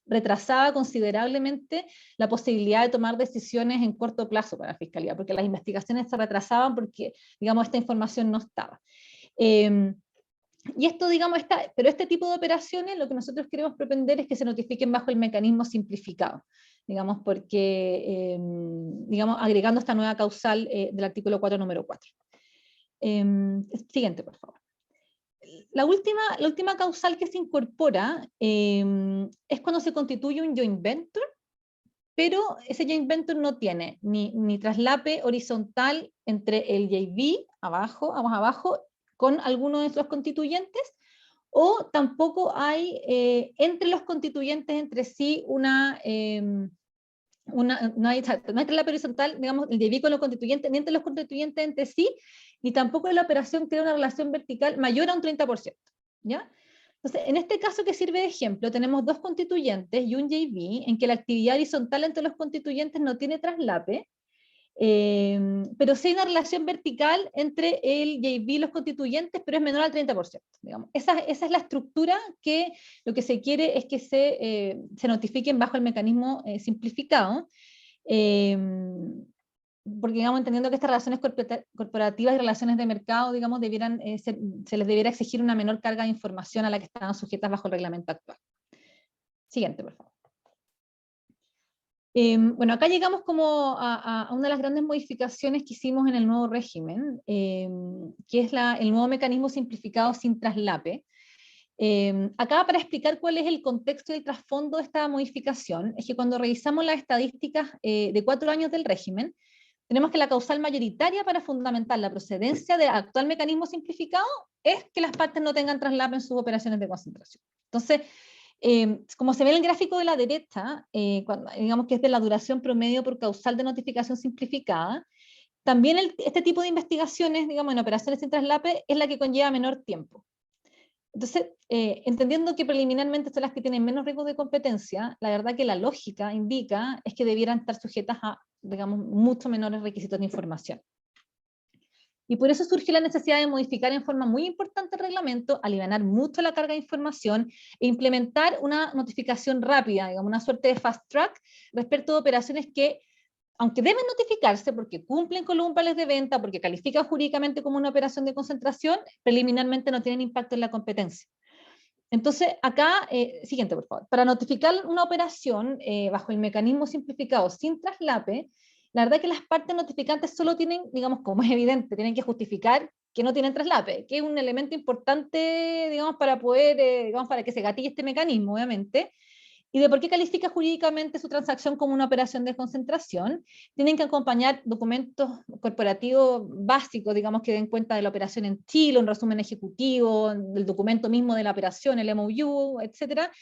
retrasaba considerablemente la posibilidad de tomar decisiones en corto plazo para la Fiscalía, porque las investigaciones se retrasaban porque, digamos, esta información no estaba. Y esto, digamos, pero este tipo de operaciones lo que nosotros queremos propender es que se notifiquen bajo el mecanismo simplificado, digamos, porque, digamos, agregando esta nueva causal del artículo 4, número 4. Siguiente, por favor. La última causal que se incorpora es cuando se constituye un joint venture, pero ese joint venture no tiene ni traslape horizontal entre el JV, vamos abajo, con alguno de los constituyentes, o tampoco hay entre los constituyentes entre sí no hay traslape horizontal, digamos, el JV con los constituyentes, ni entre los constituyentes entre sí, ni tampoco la operación crea una relación vertical mayor a un 30%, ¿ya? Entonces, en este caso que sirve de ejemplo, tenemos dos constituyentes y un JV en que la actividad horizontal entre los constituyentes no tiene traslape, pero sí hay una relación vertical entre el JV y los constituyentes, pero es menor al 30%. Digamos. Esa es la estructura que lo que se quiere es que se notifiquen bajo el mecanismo simplificado, porque, digamos, entendiendo que estas relaciones corporativas y relaciones de mercado, digamos, se les debiera exigir una menor carga de información a la que estaban sujetas bajo el reglamento actual. Siguiente, por favor. Bueno, acá llegamos como a una de las grandes modificaciones que hicimos en el nuevo régimen, que es el nuevo mecanismo simplificado sin traslape. Acá, para explicar cuál es el contexto y el trasfondo de esta modificación, es que cuando revisamos las estadísticas de 4 años del régimen, tenemos que la causal mayoritaria para fundamentar la procedencia del actual mecanismo simplificado es que las partes no tengan traslape en sus operaciones de concentración. Entonces, como se ve en el gráfico de la derecha, digamos que es de la duración promedio por causal de notificación simplificada, también este tipo de investigaciones, digamos, en operaciones sin traslape, es la que conlleva menor tiempo. Entonces, entendiendo que preliminarmente son las que tienen menos riesgo de competencia, la verdad que la lógica indica es que debieran estar sujetas a, digamos, mucho menores requisitos de información. Y por eso surge la necesidad de modificar en forma muy importante el reglamento, aliviar mucho la carga de información e implementar una notificación rápida, digamos, una suerte de fast track respecto de operaciones que, aunque deben notificarse porque cumplen con los umbrales de venta, porque califican jurídicamente como una operación de concentración, preliminarmente no tienen impacto en la competencia. Entonces, acá, siguiente por favor, para notificar una operación bajo el mecanismo simplificado sin traslape, la verdad es que las partes notificantes solo tienen, digamos, como es evidente, tienen que justificar que no tienen traslape, que es un elemento importante, digamos, para poder, digamos, para que se gatille este mecanismo, obviamente. Y de por qué califica jurídicamente su transacción como una operación de concentración, tienen que acompañar documentos corporativos básicos, digamos, que den cuenta de la operación en Chile, un resumen ejecutivo, del documento mismo de la operación, el MOU, etcétera.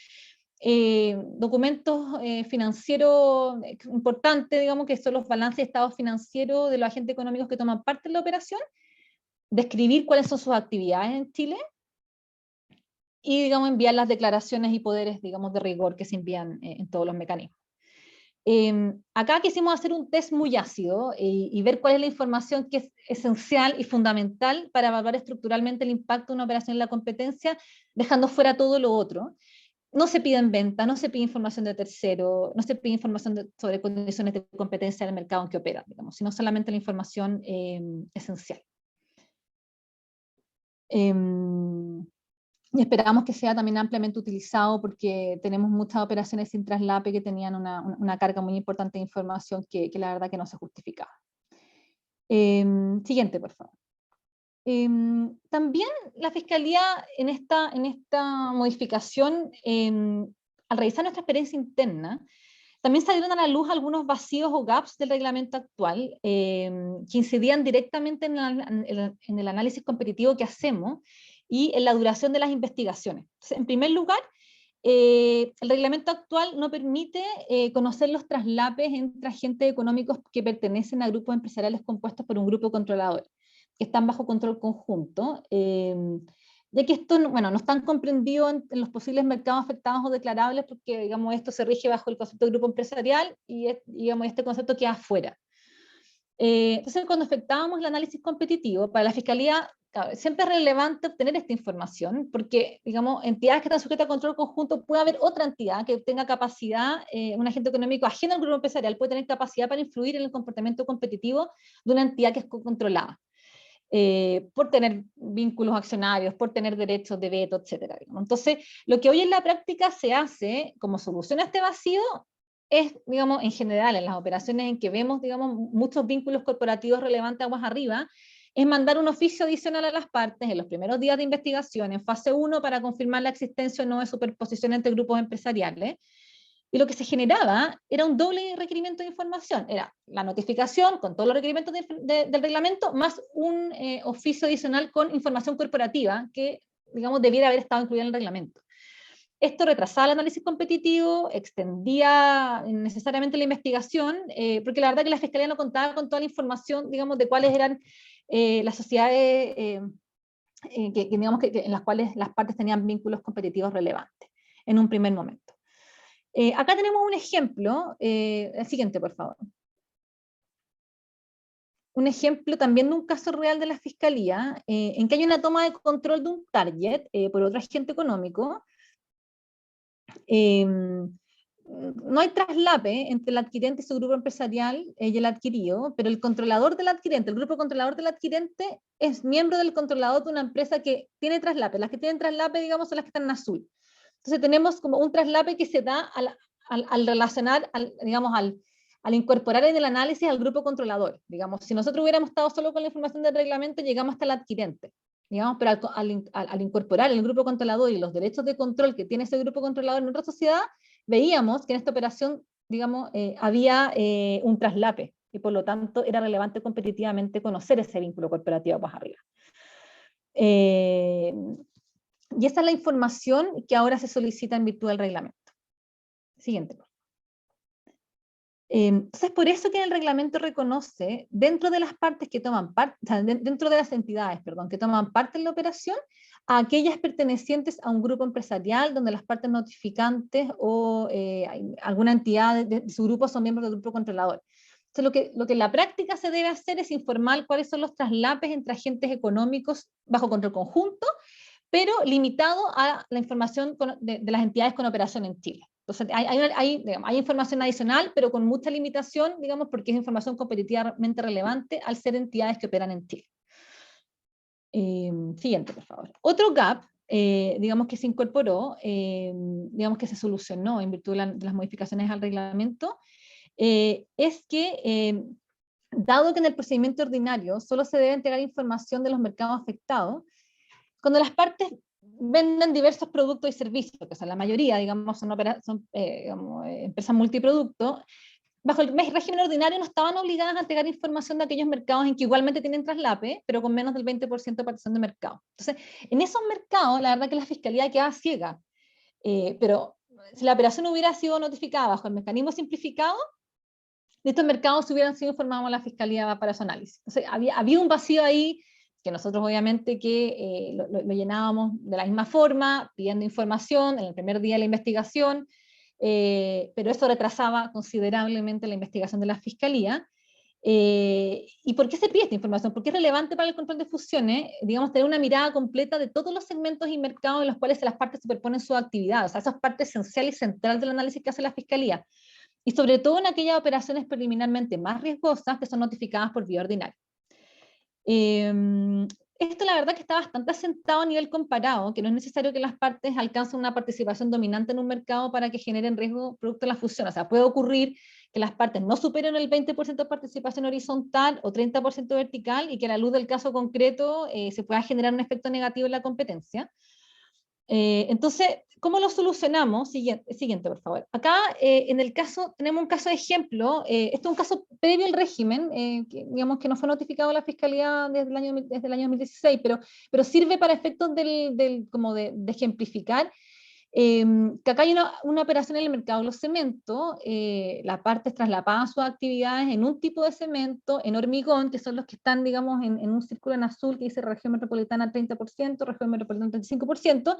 Documentos financieros importantes, digamos, que son los balances de estado financiero de los agentes económicos que toman parte en la operación, describir cuáles son sus actividades en Chile, y, digamos, enviar las declaraciones y poderes, digamos, de rigor que se envían en todos los mecanismos. Acá quisimos hacer un test muy ácido y ver cuál es la información que es esencial y fundamental para evaluar estructuralmente el impacto de una operación en la competencia, dejando fuera todo lo otro. No se pide en venta, no se pide información de tercero, no se pide información sobre condiciones de competencia en el mercado en que opera, digamos, sino solamente la información esencial. Y esperamos que sea también ampliamente utilizado porque tenemos muchas operaciones sin traslape que tenían una carga muy importante de información que la verdad que no se justificaba. Siguiente, por favor. También la Fiscalía en esta modificación, al revisar nuestra experiencia interna, también salieron a la luz algunos vacíos o gaps del reglamento actual que incidían directamente en el análisis competitivo que hacemos y en la duración de las investigaciones. Entonces, en primer lugar, el reglamento actual no permite conocer los traslapes entre agentes económicos que pertenecen a grupos empresariales compuestos por un grupo controlador, que están bajo control conjunto. ya que esto, bueno, no están comprendidos en los posibles mercados afectados o declarables, porque, digamos, esto se rige bajo el concepto de grupo empresarial y, digamos, este concepto queda afuera. Entonces, cuando efectuábamos el análisis competitivo, para la Fiscalía, claro, siempre es relevante obtener esta información, porque, digamos, entidades que están sujetas a control conjunto, puede haber otra entidad que tenga capacidad, un agente económico ajeno al grupo empresarial puede tener capacidad para influir en el comportamiento competitivo de una entidad que es controlada. Por tener vínculos accionarios, por tener derechos de veto, etc. Entonces, lo que hoy en la práctica se hace como solución a este vacío es, digamos, en general, en las operaciones en que vemos, digamos, muchos vínculos corporativos relevantes aguas arriba, es mandar un oficio adicional a las partes en los primeros días de investigación, en fase 1, para confirmar la existencia o no de superposición entre grupos empresariales. Y lo que se generaba era un doble requerimiento de información. Era la notificación con todos los requerimientos del reglamento, más un oficio adicional con información corporativa que, digamos, debiera haber estado incluida en el reglamento. Esto retrasaba el análisis competitivo, extendía necesariamente la investigación, porque la verdad que la Fiscalía no contaba con toda la información, digamos, de cuáles eran las sociedades digamos, en las cuales las partes tenían vínculos competitivos relevantes en un primer momento. Acá tenemos un ejemplo, el siguiente, por favor. Un ejemplo también de un caso real de la Fiscalía, en que hay una toma de control de un target por otro agente económico. No hay traslape entre el adquirente y su grupo empresarial y el adquirido, pero el controlador del adquirente, el grupo controlador del adquirente, es miembro del controlador de una empresa que tiene traslape. Las que tienen traslape, digamos, son las que están en azul. Entonces tenemos como un traslape que se da al relacionar, digamos, al incorporar en el análisis al grupo controlador. Digamos, si nosotros hubiéramos estado solo con la información del reglamento, llegamos hasta el adquirente. Digamos, pero al incorporar el grupo controlador y los derechos de control que tiene ese grupo controlador en otra sociedad, veíamos que en esta operación, digamos, había un traslape, y por lo tanto era relevante competitivamente conocer ese vínculo corporativo más arriba. Y esa es la información que ahora se solicita en virtud del reglamento. Siguiente. Entonces, por eso que en el reglamento reconoce, dentro de las partes que toman parte, o sea, dentro de las entidades, perdón, que toman parte en la operación, a aquellas pertenecientes a un grupo empresarial donde las partes notificantes o alguna entidad de su grupo son miembros del grupo controlador. Entonces, lo que en la práctica se debe hacer es informar cuáles son los traslapes entre agentes económicos bajo control conjunto, pero limitado a la información de las entidades con operación en Chile. Entonces, hay información adicional, pero con mucha limitación, digamos, porque es información competitivamente relevante al ser entidades que operan en Chile. Siguiente, por favor. Otro gap, digamos, que se incorporó, digamos, que se solucionó en virtud de las modificaciones al reglamento, es que, dado que en el procedimiento ordinario solo se debe entregar información de los mercados afectados, cuando las partes venden diversos productos y servicios, que son la mayoría, digamos, son digamos, empresas multiproductos, bajo el régimen ordinario no estaban obligadas a entregar información de aquellos mercados en que igualmente tienen traslape, pero con menos del 20% de participación de mercado. Entonces, en esos mercados, la verdad que la Fiscalía queda ciega, pero si la operación hubiera sido notificada bajo el mecanismo simplificado, de estos mercados hubieran sido informados a la Fiscalía para su análisis. Entonces, había un vacío ahí que nosotros obviamente que lo llenábamos de la misma forma, pidiendo información en el primer día de la investigación, pero eso retrasaba considerablemente la investigación de la Fiscalía. ¿Y por qué se pide esta información? Porque es relevante para el control de fusiones, digamos, tener una mirada completa de todos los segmentos y mercados en los cuales las partes superponen su actividad, o sea, esa es parte esencial y central del análisis que hace la Fiscalía, y sobre todo en aquellas operaciones preliminarmente más riesgosas que son notificadas por vía ordinaria. Esto la verdad que está bastante asentado a nivel comparado, que no es necesario que las partes alcancen una participación dominante en un mercado para que generen riesgo producto de la fusión. O sea, puede ocurrir que las partes no superen el 20% de participación horizontal o 30% vertical y que a la luz del caso concreto se pueda generar un efecto negativo en la competencia. Entonces, ¿cómo lo solucionamos? Siguiente, por favor. Acá, en el caso, tenemos un caso de ejemplo. Esto es un caso previo al régimen, que, digamos, que no fue notificado a la Fiscalía desde el año 2016, pero sirve para efectos como de ejemplificar Que acá hay una operación en el mercado de los cementos, la parte es traslapada sus actividades en un tipo de cemento, en hormigón, que son los que están, digamos, en un círculo en azul que dice región metropolitana 30%, región metropolitana 35%,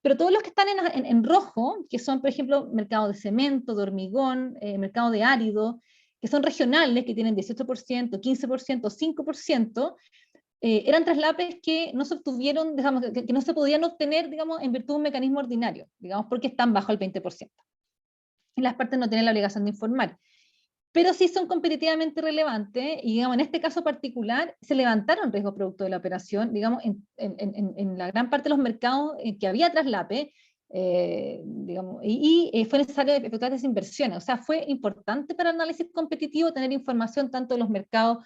pero todos los que están en rojo, que son, por ejemplo, mercado de cemento, de hormigón, mercado de árido, que son regionales, que tienen 18%, 15%, 5%, eran traslapes que no se obtuvieron, digamos, que no se podían obtener, digamos, en virtud de un mecanismo ordinario, digamos, porque están bajo el 20%. Y las partes no tienen la obligación de informar. Pero sí son competitivamente relevantes, y digamos, en este caso particular, se levantaron riesgos producto de la operación, digamos, en la gran parte de los mercados en que había traslape, digamos, fue necesario efectuar esas inversiones. O sea, fue importante para el análisis competitivo tener información tanto de los mercados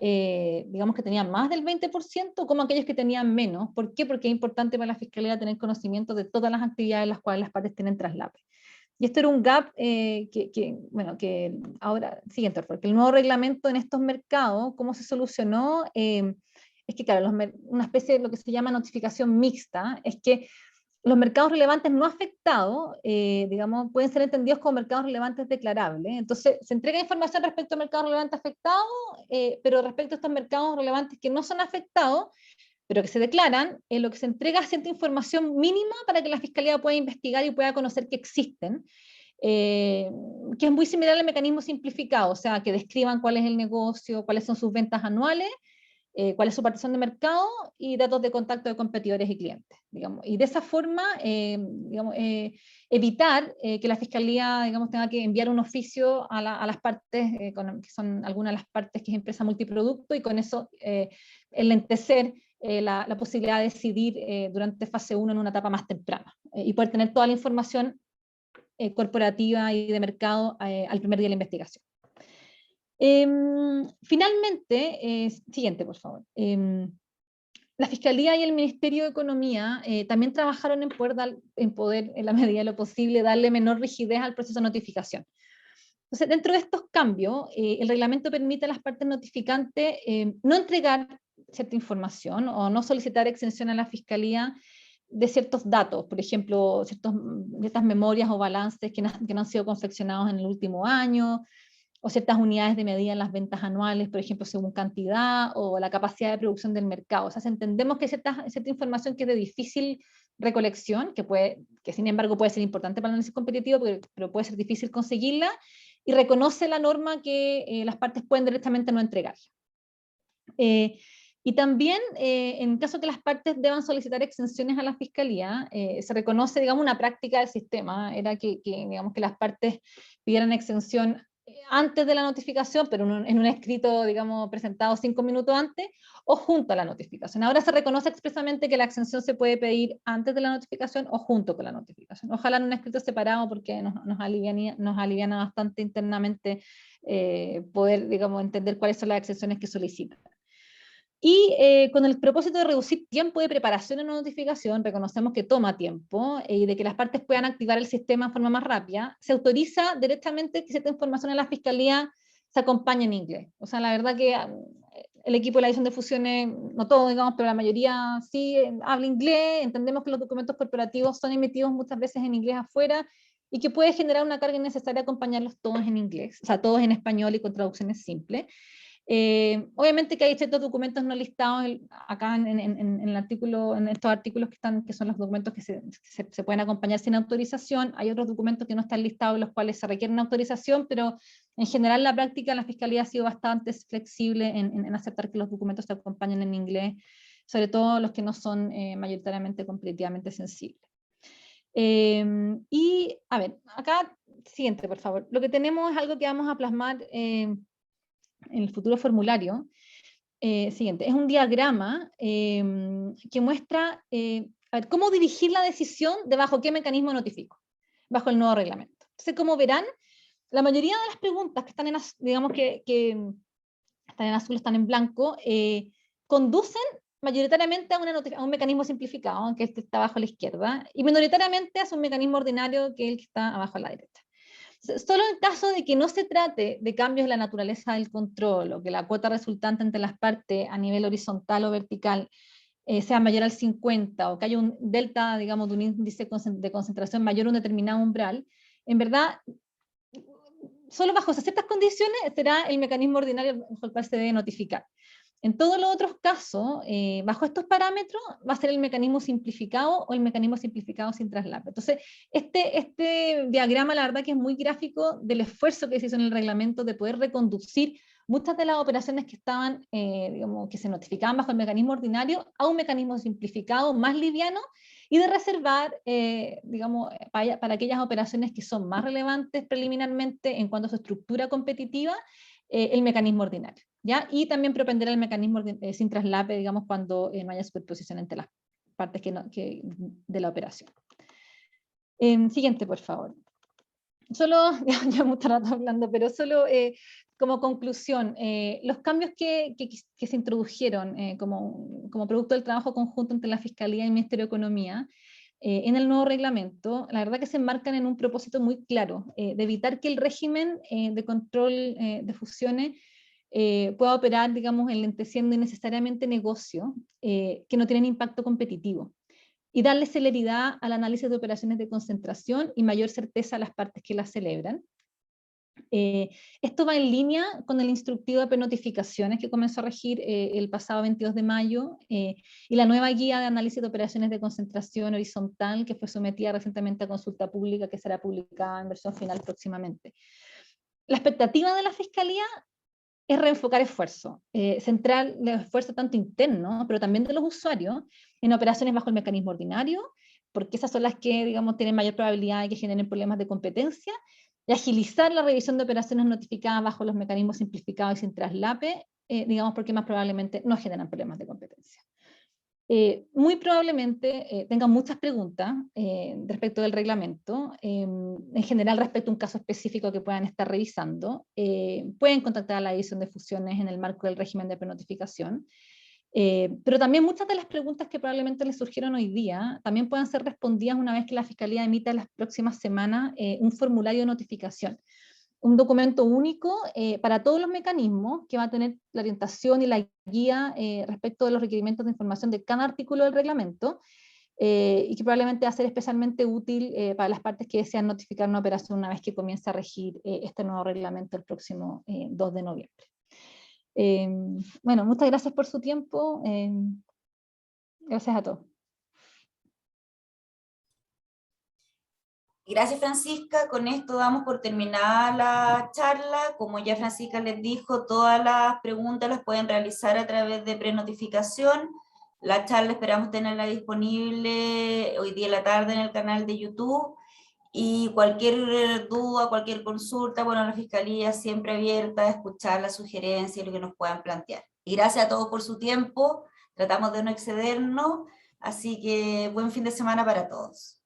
digamos que tenían más del 20%, como aquellos que tenían menos. ¿Por qué? Porque es importante para la Fiscalía tener conocimiento de todas las actividades en las cuales las partes tienen traslape. Y esto era un gap bueno, que ahora, siguiente, porque el nuevo reglamento en estos mercados, ¿cómo se solucionó? Es que, claro, una especie de lo que se llama notificación mixta, es que los mercados relevantes no afectados, digamos, pueden ser entendidos como mercados relevantes declarables. Entonces, se entrega información respecto a mercados relevantes afectados, pero respecto a estos mercados relevantes que no son afectados, pero que se declaran, lo que se entrega es cierta información mínima para que la Fiscalía pueda investigar y pueda conocer que existen, que es muy similar al mecanismo simplificado, o sea, que describan cuál es el negocio, cuáles son sus ventas anuales, cuál es su partición de mercado y datos de contacto de competidores y clientes, digamos. Y de esa forma, digamos, evitar que la Fiscalía, digamos, tenga que enviar un oficio a las partes, que son algunas de las partes que es empresa multiproducto, y con eso enlentecer la posibilidad de decidir durante fase 1 en una etapa más temprana, y poder tener toda la información corporativa y de mercado al primer día de la investigación. Finalmente, siguiente por favor, la Fiscalía y el Ministerio de Economía también trabajaron en poder, en la medida de lo posible, darle menor rigidez al proceso de notificación. Entonces, dentro de estos cambios, el reglamento permite a las partes notificantes no entregar cierta información o no solicitar exención a la Fiscalía de ciertos datos, por ejemplo, ciertas memorias o balances que no han sido confeccionados en el último año, o ciertas unidades de medida en las ventas anuales, por ejemplo, según cantidad, o la capacidad de producción del mercado. O sea, entendemos que cierta información que es de difícil recolección, que sin embargo puede ser importante para el análisis competitivo, pero puede ser difícil conseguirla, y reconoce la norma que las partes pueden directamente no entregar. Y también, en caso que las partes deban solicitar exenciones a la Fiscalía, se reconoce, digamos, una práctica del sistema, era digamos, que las partes pidieran exención antes de la notificación, pero en un escrito, digamos, presentado 5 minutos antes, o junto a la notificación. Ahora se reconoce expresamente que la exención se puede pedir antes de la notificación o junto con la notificación. Ojalá en un escrito separado, porque nos aliviana bastante internamente poder, digamos, entender cuáles son las exenciones que solicitan. Y con el propósito de reducir tiempo de preparación en una notificación, reconocemos que toma tiempo, y de que las partes puedan activar el sistema de forma más rápida, se autoriza directamente que cierta información en la Fiscalía se acompañe en inglés. O sea, la verdad que el equipo de la edición de fusiones, no todo, digamos, pero la mayoría sí habla inglés. Entendemos que los documentos corporativos son emitidos muchas veces en inglés afuera, y que puede generar una carga innecesaria acompañarlos todos en inglés, o sea, todos en español y con traducciones simples. Obviamente que hay ciertos documentos no listados acá en el artículo, en estos artículos que son los documentos que se pueden acompañar sin autorización. Hay otros documentos que no están listados, los cuales se requieren autorización, pero en general la práctica, la Fiscalía ha sido bastante flexible en aceptar que los documentos se acompañen en inglés, sobre todo los que no son mayoritariamente competitivamente sensibles. Y, a ver, acá, siguiente, por favor. Lo que tenemos es algo que vamos a plasmar en el futuro formulario. Siguiente, es un diagrama que muestra a ver, cómo dirigir la decisión de bajo qué mecanismo notifico, bajo el nuevo reglamento. Entonces, como verán, la mayoría de las preguntas que están en, digamos que están en azul, están en blanco, conducen mayoritariamente a un mecanismo simplificado, que es el que está abajo a la izquierda, y minoritariamente a un mecanismo ordinario, que es el que está abajo a la derecha. Solo en caso de que no se trate de cambios en la naturaleza del control, o que la cuota resultante entre las partes a nivel horizontal o vertical sea mayor al 50 o que haya un delta, digamos, de un índice de concentración mayor a un determinado umbral, en verdad, solo bajo esas ciertas condiciones será el mecanismo ordinario bajo el cual se debe notificar. En todos los otros casos, bajo estos parámetros, va a ser el mecanismo simplificado o el mecanismo simplificado sin traslape. Entonces, este diagrama, la verdad que es muy gráfico del esfuerzo que se hizo en el reglamento de poder reconducir muchas de las operaciones que estaban, digamos, que se notificaban bajo el mecanismo ordinario a un mecanismo simplificado más liviano y de reservar, digamos, para aquellas operaciones que son más relevantes preliminarmente en cuanto a su estructura competitiva, el mecanismo ordinario, ¿ya? Y también propender el mecanismo sin traslape, digamos, cuando no haya superposición entre las partes de la operación. Siguiente, por favor. Solo, ya mucho rato hablando, pero solo como conclusión, los cambios que se introdujeron como producto del trabajo conjunto entre la Fiscalía y el Ministerio de Economía en el nuevo reglamento, la verdad que se enmarcan en un propósito muy claro, de evitar que el régimen de control de fusiones pueda operar, digamos, enlenteciendo innecesariamente negocio que no tienen impacto competitivo, y darle celeridad al análisis de operaciones de concentración y mayor certeza a las partes que las celebran. Esto va en línea con el instructivo de prenotificaciones que comenzó a regir el pasado 22 de mayo y la nueva guía de análisis de operaciones de concentración horizontal que fue sometida recientemente a consulta pública, que será publicada en versión final próximamente. La expectativa de la Fiscalía es reenfocar esfuerzo, centrar el esfuerzo tanto interno, pero también de los usuarios, en operaciones bajo el mecanismo ordinario, porque esas son las que, digamos, tienen mayor probabilidad de que generen problemas de competencia, y agilizar la revisión de operaciones notificadas bajo los mecanismos simplificados y sin traslape, digamos, porque más probablemente no generan problemas de competencia. Muy probablemente tengan muchas preguntas respecto del reglamento, en general respecto a un caso específico que puedan estar revisando. Pueden contactar a la División de Fusiones en el marco del régimen de prenotificación, pero también muchas de las preguntas que probablemente les surgieron hoy día también puedan ser respondidas una vez que la Fiscalía emita en las próximas semanas un formulario de notificación, un documento único para todos los mecanismos que va a tener la orientación y la guía respecto de los requerimientos de información de cada artículo del reglamento y que probablemente va a ser especialmente útil para las partes que desean notificar una operación una vez que comience a regir este nuevo reglamento el próximo 2 de noviembre. Bueno, muchas gracias por su tiempo. Gracias a todos. Gracias, Francisca. Con esto damos por terminada la charla. Como ya Francisca les dijo, todas las preguntas las pueden realizar a través de prenotificación. La charla esperamos tenerla disponible hoy día en la tarde en el canal de YouTube. Y cualquier duda, cualquier consulta, bueno, la Fiscalía siempre abierta a escuchar las sugerencias y lo que nos puedan plantear. Y gracias a todos por su tiempo. Tratamos de no excedernos. Así que buen fin de semana para todos.